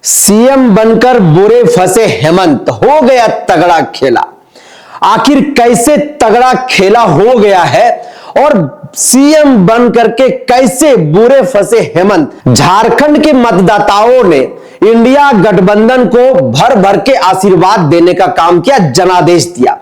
CM बनकर बुरे फंसे हेमंत, हो गया तगड़ा खेला। आखिर कैसे तगड़ा खेला हो गया है और सीएम बन करके कैसे बुरे फंसे हेमंत। झारखंड के मतदाताओं ने इंडिया गठबंधन को भर भर के आशीर्वाद देने का काम किया, जनादेश दिया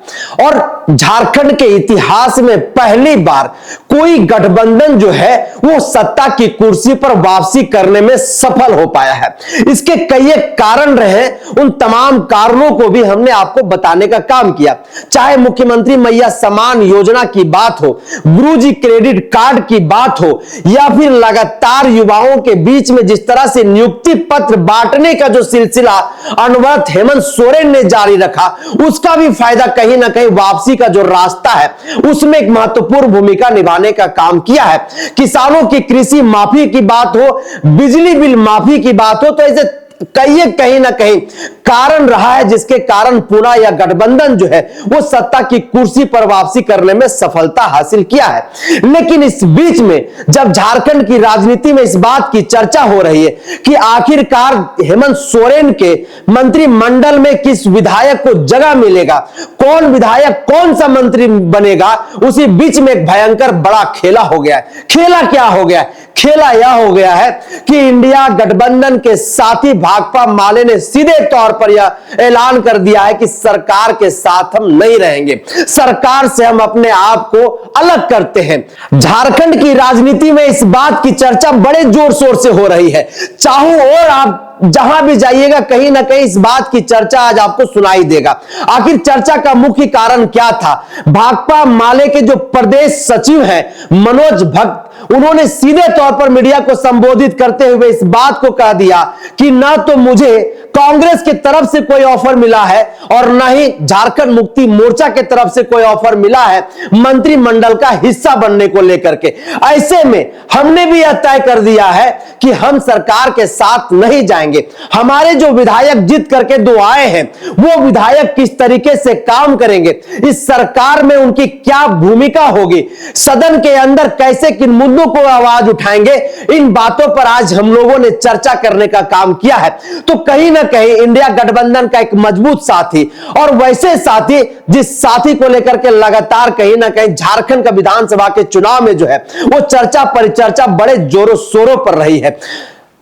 और झारखंड के इतिहास में पहली बार कोई गठबंधन जो है वो सत्ता की कुर्सी पर वापसी करने में सफल हो पाया है। इसके कई कारण रहे, उन तमाम कारणों को भी हमने आपको बताने का काम किया। चाहे मुख्यमंत्री मैया सम्मान योजना की बात हो, गुरुजी क्रेडिट कार्ड की बात हो, या फिर लगातार युवाओं के बीच में जिस तरह से नियुक्ति पत्र बांटने का जो सिलसिला अनवरत हेमंत सोरेन ने जारी रखा, उसका भी फायदा कहीं ना कहीं वापसी का जो रास्ता है उसमें एक महत्वपूर्ण भूमिका निभाने का काम किया है। किसानों की कृषि माफी की बात हो, बिजली बिल माफी की बात हो, तो ऐसे कहीं ना कहीं कारण रहा है जिसके कारण पूरा या गठबंधन जो है वो सत्ता की कुर्सी पर वापसी करने में सफलता हासिल किया है। लेकिन इस बीच में जब झारखंड की राजनीति में इस बात की चर्चा हो रही है कि आखिरकार हेमंत सोरेन के मंत्रिमंडल में किस विधायक को जगह मिलेगा, कौन विधायक कौन सा मंत्री बनेगा, उसी बीच में एक भयंकर बड़ा खेला हो गया है। खेला क्या हो गया है? खेला यह हो गया है कि इंडिया गठबंधन के साथी भाकपा माले ने सीधे तौर पर यह ऐलान कर दिया है कि सरकार के साथ हम नहीं रहेंगे, सरकार से हम अपने आप को अलग करते हैं। झारखंड की राजनीति में इस बात की चर्चा बड़े जोर शोर से हो रही है। चाहूं और आप जहां भी जाइएगा कहीं ना कहीं इस बात की चर्चा आज आपको सुनाई देगा। आखिर चर्चा का मुख्य कारण क्या था? भाकपा माले के जो प्रदेश सचिव हैं मनोज भट्ट, उन्होंने सीधे तौर पर मीडिया को संबोधित करते हुए इस बात को कह दिया कि ना तो मुझे कांग्रेस की तरफ से कोई ऑफर मिला है और ना ही झारखंड मुक्ति मोर्चा की तरफ से कोई ऑफर मिला है मंत्रिमंडल का हिस्सा बनने को लेकर के। ऐसे में हमने भी यह तय कर दिया है कि हम सरकार के साथ नहीं जाएंगे। हमारे जो विधायक जीत करके दो आए हैं वो विधायक किस तरीके से काम करेंगे, इस सरकार में उनकी क्या भूमिका होगी, सदन के अंदर कैसे किन मुद्दों को आवाज उठाएंगे, इन बातों पर आज हम लोगों ने चर्चा करने का काम किया है। तो कहीं ना कहीं इंडिया गठबंधन का एक मजबूत साथी और वैसे साथी जिस साथी को लेकर के लगातार कहीं ना कहीं झारखंड का विधानसभा के चुनाव में जो है वो चर्चा परिचर्चा बड़े जोरों शोरों पर रही है।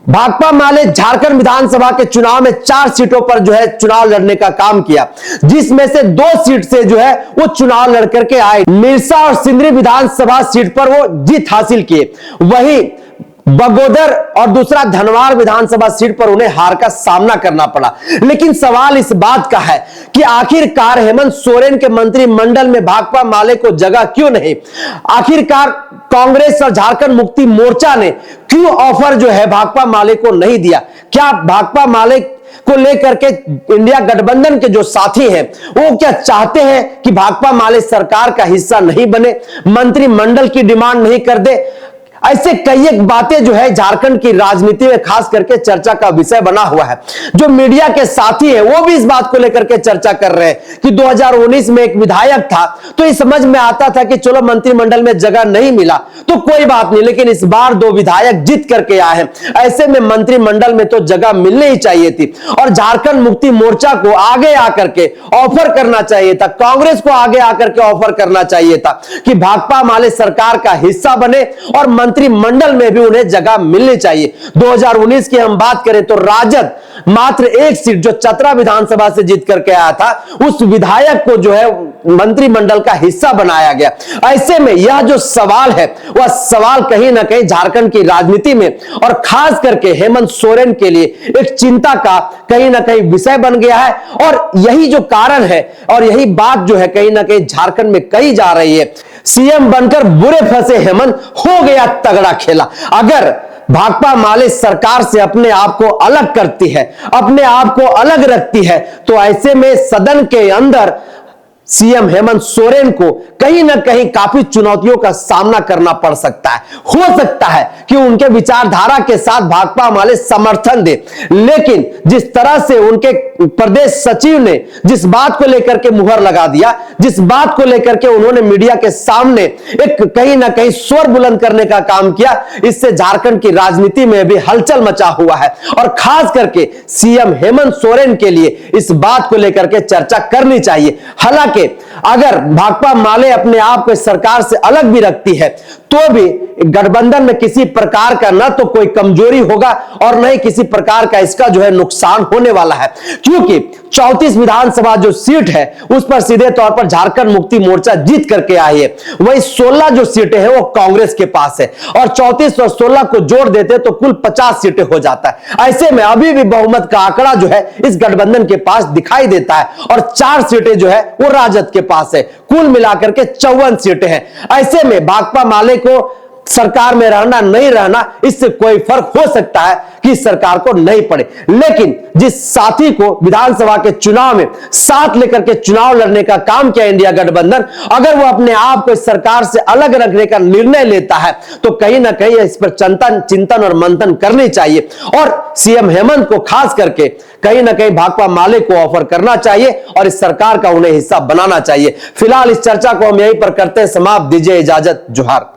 भाकपा माले झारखंड विधानसभा के चुनाव में 4 सीटों पर जो है चुनाव लड़ने का काम किया, जिसमें से 2 सीट से जो है वो चुनाव लड़ करके आए। मिर्सा और सिंदरी विधानसभा सीट पर वो जीत हासिल किए, वहीं बगोदर और दूसरा धनवार विधानसभा सीट पर उन्हें हार का सामना करना पड़ा। लेकिन सवाल इस बात का है कि आखिरकार हेमंत सोरेन के मंत्रिमंडल में भाकपा माले को जगह क्यों नहीं? आखिरकार कांग्रेस और झारखंड मुक्ति मोर्चा ने क्यों ऑफर जो है भाकपा माले को नहीं दिया? क्या भाकपा माले को लेकर के इंडिया गठबंधन के जो साथी हैं वो क्या चाहते हैं कि भाकपा माले सरकार का हिस्सा नहीं बने, मंत्रिमंडल की डिमांड नहीं कर दे? ऐसे कई एक बातें जो है झारखंड की राजनीति में खास करके चर्चा का विषय बना हुआ है। जो मीडिया के साथी है वो भी इस बात को लेकर के चर्चा कर रहे हैं कि 2019 में एक विधायक था तो ये समझ में आता था कि चलो मंत्रिमंडल में जगह नहीं मिला तो कोई बात नहीं, लेकिन इस बार 2 विधायक जीत करके आए हैं, ऐसे में मंत्रिमंडल में तो जगह मिलनी ही चाहिए थी और झारखंड मुक्ति मोर्चा को आगे आकर के ऑफर करना चाहिए था, कांग्रेस को आगे आकर के ऑफर करना चाहिए था कि भाकपा माले सरकार का हिस्सा बने और मंत्रिमंडल में भी उन्हें जगह मिलनी चाहिए। 2019 की हम बात करें तो राजद मात्र 1 सीट जो चतरा विधानसभा से जीत करके आया था उस विधायक को जो है मंत्रिमंडल का हिस्सा बनाया गया। ऐसे में यह जो सवाल है वह सवाल कहीं ना कहीं झारखंड की राजनीति में और खास करके हेमंत सोरेन के लिए एक चिंता का कहीं ना कहीं विषय बन गया है और यही जो कारण है और यही बात जो है कहीं ना कहीं झारखंड में कही जा रही है। सीएम बनकर बुरे फंसे हेमंत, हो गया तगड़ा खेला। अगर भाकपा माले सरकार से अपने आप को अलग करती है, अपने आप को अलग रखती है, तो ऐसे में सदन के अंदर सीएम हेमंत सोरेन को कहीं ना कहीं काफी चुनौतियों का सामना करना पड़ सकता है। हो सकता है कि उनके विचारधारा के साथ भाकपा वाले समर्थन दे, लेकिन जिस तरह से उनके प्रदेश सचिव ने जिस बात को लेकर के मुहर लगा दिया, जिस बात को लेकर के उन्होंने मीडिया के सामने एक कहीं ना कहीं स्वर बुलंद करने का काम किया, इससे झारखंड की राजनीति में भी हलचल मचा हुआ है। और खास करके सीएम हेमंत सोरेन के लिए इस बात को लेकर के चर्चा करनी चाहिए। हालांकि अगर भाकपा माले अपने आप को सरकार से अलग भी रखती है तो भी गठबंधन में किसी प्रकार का न तो कोई कमजोरी होगा और न ही किसी प्रकार का इसका जो है नुकसान होने वाला है, क्योंकि 34 विधानसभा जो सीट है उस पर सीधे तौर पर झारखंड मुक्ति मोर्चा जीत करके आई है। वही 16 जो सीटें हैं वो कांग्रेस के पास है और 34 और 16 को जोड़ देते तो कुल 50 सीटें हो जाता है। ऐसे में अभी भी बहुमत का आंकड़ा जो है इस गठबंधन के पास दिखाई देता है और 4 सीटें जो है वो राजद के पास है। कुल मिलाकर के 54 सीटें हैं। ऐसे में भाकपा माले को सरकार में रहना नहीं रहना इससे कोई फर्क हो सकता है कि सरकार को नहीं पड़े, लेकिन जिस साथी को विधानसभा के चुनाव में साथ लेकर के चुनाव लड़ने का काम किया इंडिया गठबंधन, अगर वो अपने आप को इस सरकार से अलग रखने का निर्णय लेता है तो कहीं ना कहीं इस पर चिंतन और मंथन करनी चाहिए और सीएम हेमंत को खास करके कहीं ना कहीं भाकपा माले को ऑफर करना चाहिए और इस सरकार का उन्हें हिस्सा बनाना चाहिए। फिलहाल इस चर्चा को हम यहीं पर करते हैं समाप्त। दीजिए इजाजत। जोहार।